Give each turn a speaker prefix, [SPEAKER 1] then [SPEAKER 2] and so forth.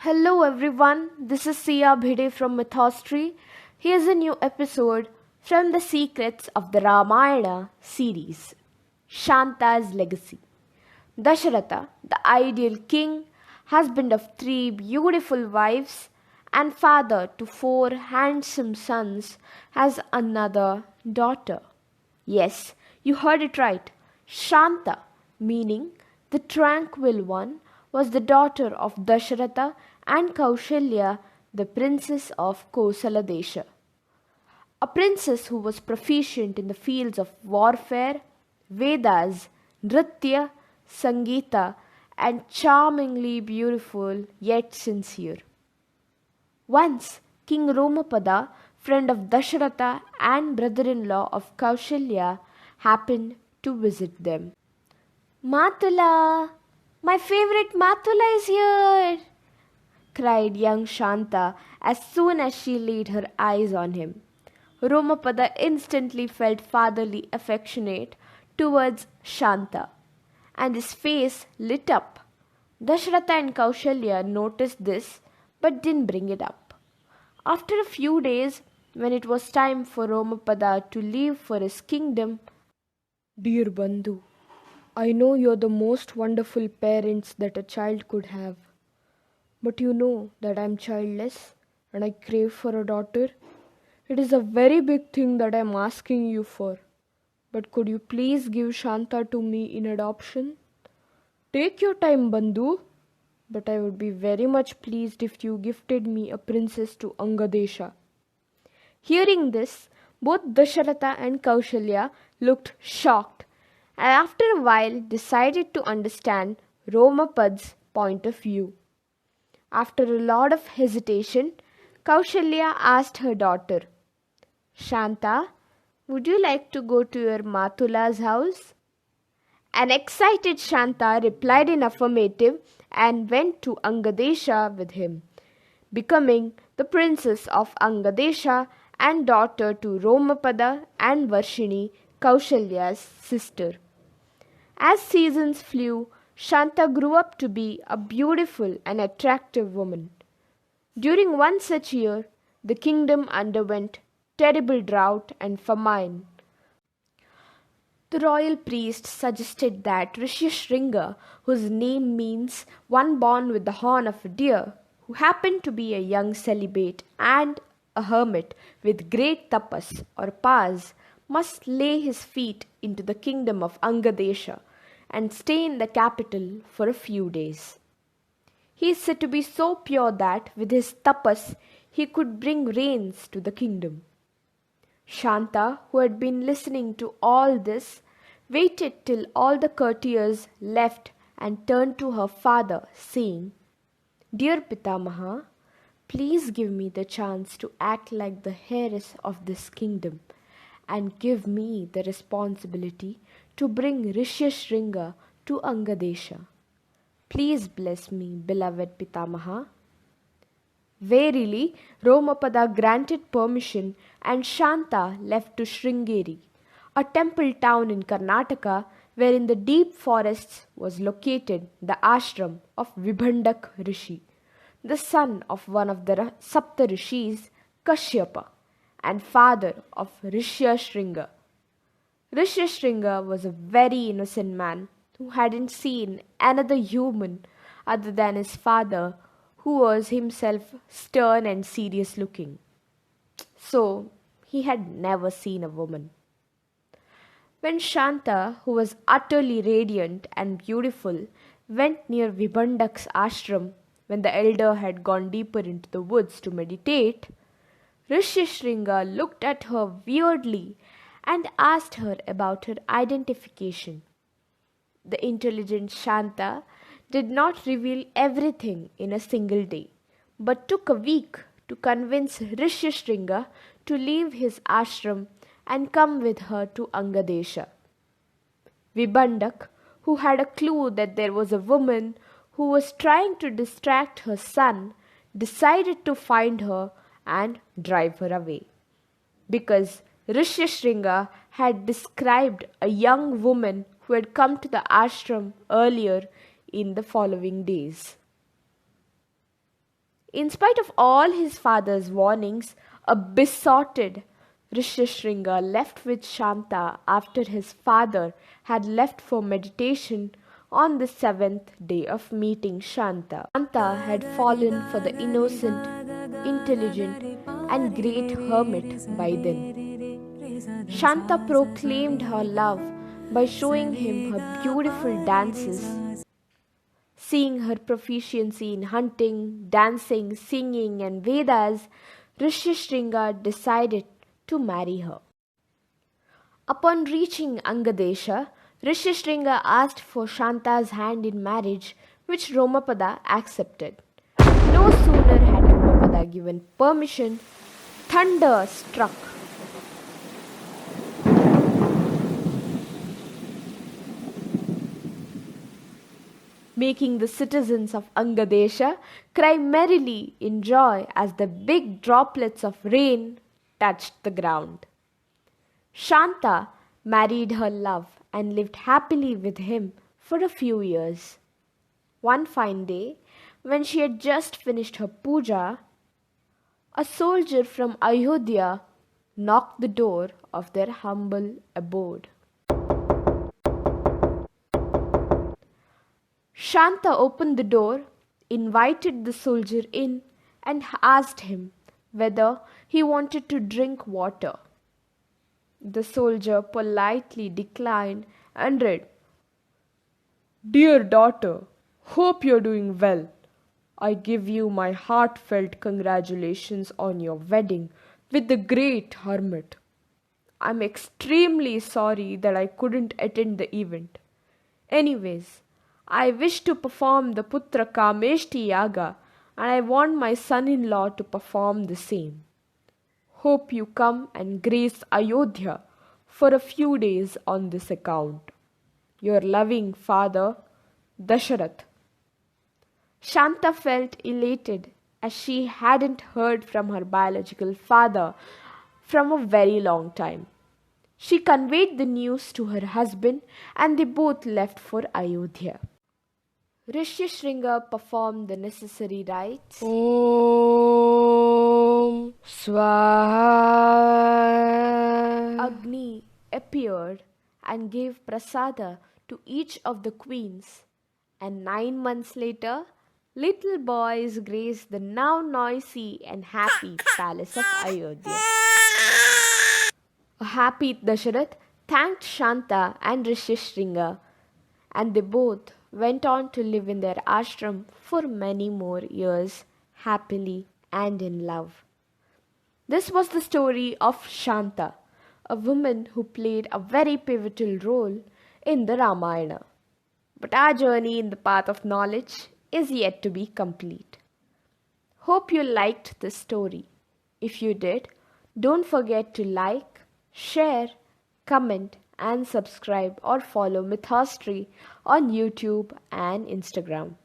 [SPEAKER 1] Hello everyone, this is Sia Bhide from Mythostry. Here's a new episode from the Secrets of the Ramayana series, Shanta's Legacy. Dasharatha, the ideal king, husband of three beautiful wives, and father to four handsome sons, has another daughter. Yes, you heard it right. Shanta, meaning the tranquil one, was the daughter of Dasharatha and Kaushalya, the princess of Kosala Desha. A princess who was proficient in the fields of warfare, Vedas, Nritya, Sangeeta, and charmingly beautiful yet sincere. Once, King Romapada, friend of Dasharatha and brother-in-law of Kaushalya, happened to visit them. Matula! My favorite Matula is here! Cried young Shanta as soon as she laid her eyes on him. Romapada instantly felt fatherly affectionate towards Shanta, and his face lit up. Dasharatha and Kaushalya noticed this but didn't bring it up. After a few days, when it was time for Romapada to leave for his kingdom, Dear Bandhu, I know you're the most wonderful parents that a child could have. But you know that I'm childless and I crave for a daughter. It is a very big thing that I'm asking you for. But could you please give Shanta to me in adoption? Take your time, Bandhu. But I would be very much pleased if you gifted me a princess to Angadesha. Hearing this, both Dasharatha and Kaushalya looked shocked and after a while decided to understand Romapad's point of view. After a lot of hesitation, Kaushalya asked her daughter, Shanta, would you like to go to your Matula's house? An excited Shanta replied in affirmative and went to Angadesha with him, becoming the princess of Angadesha and daughter to Romapada and Varshini, Kaushalya's sister. As seasons flew, Shanta grew up to be a beautiful and attractive woman. During one such year, the kingdom underwent terrible drought and famine. The royal priest suggested that Rishyashringa, whose name means one born with the horn of a deer, who happened to be a young celibate and a hermit with great tapas or powers, must lay his feet into the kingdom of Angadesha and stay in the capital for a few days. He is said to be so pure that with his tapas he could bring rains to the kingdom. Shanta, who had been listening to all this, waited till all the courtiers left and turned to her father, saying, Dear Pitamaha, please give me the chance to act like the heiress of this kingdom and give me the responsibility to bring Rishyashringa to Angadesha. Please bless me, beloved Pitamaha. Verily, Romapada granted permission and Shanta left to Sringeri, a temple town in Karnataka where in the deep forests was located the ashram of Vibhandak Rishi, the son of one of the Sapta Rishis, Kashyapa, and father of Rishyashringa. Rishyashringa was a very innocent man who hadn't seen another human other than his father, who was himself stern and serious looking. So, he had never seen a woman. When Shanta, who was utterly radiant and beautiful, went near Vibhandak's ashram when the elder had gone deeper into the woods to meditate, Rishyashringa looked at her weirdly and asked her about her identification. The intelligent Shanta did not reveal everything in a single day, but took a week to convince Rishyashringa to leave his ashram and come with her to Angadesha. Vibhandak, who had a clue that there was a woman who was trying to distract her son, decided to find her and drive her away. Because Rishyashringa had described a young woman who had come to the ashram earlier in the following days. In spite of all his father's warnings, a besotted Rishishringa left with Shanta after his father had left for meditation on the seventh day of meeting Shanta. Shanta had fallen for the innocent, intelligent, and great hermit by then. Shanta proclaimed her love by showing him her beautiful dances. Seeing her proficiency in hunting, dancing, singing, and Vedas, Rishishringa decided to marry her. Upon reaching Angadesha, Rishishringa asked for Shanta's hand in marriage, which Romapada accepted. No sooner had Romapada given permission, thunder struck. Making the citizens of Angadesha cry merrily in joy as the big droplets of rain touched the ground. Shanta married her love and lived happily with him for a few years. One fine day, when she had just finished her puja, a soldier from Ayodhya knocked the door of their humble abode. Shanta opened the door, invited the soldier in, and asked him whether he wanted to drink water. The soldier politely declined and read, "Dear daughter, hope you're doing well. I give you my heartfelt congratulations on your wedding with the great hermit. I'm extremely sorry that I couldn't attend the event. Anyways, I wish to perform the Putra Kameshti Yaga and I want my son-in-law to perform the same. Hope you come and grace Ayodhya for a few days on this account. Your loving father, Dasharath." Shanta felt elated as she hadn't heard from her biological father from a very long time. She conveyed the news to her husband and they both left for Ayodhya. Rishishringa performed the necessary rites. Om Swaha. Agni appeared and gave prasada to each of the queens, and 9 months later, little boys graced the now noisy and happy palace of Ayodhya. A happy Dasharath thanked Shanta and Rishishringa, and they both went on to live in their ashram for many more years, happily and in love. This was the story of Shanta, a woman who played a very pivotal role in the Ramayana. But our journey in the path of knowledge is yet to be complete. Hope you liked this story. If you did, don't forget to like, share, comment, and subscribe or follow Mythostry on YouTube and Instagram.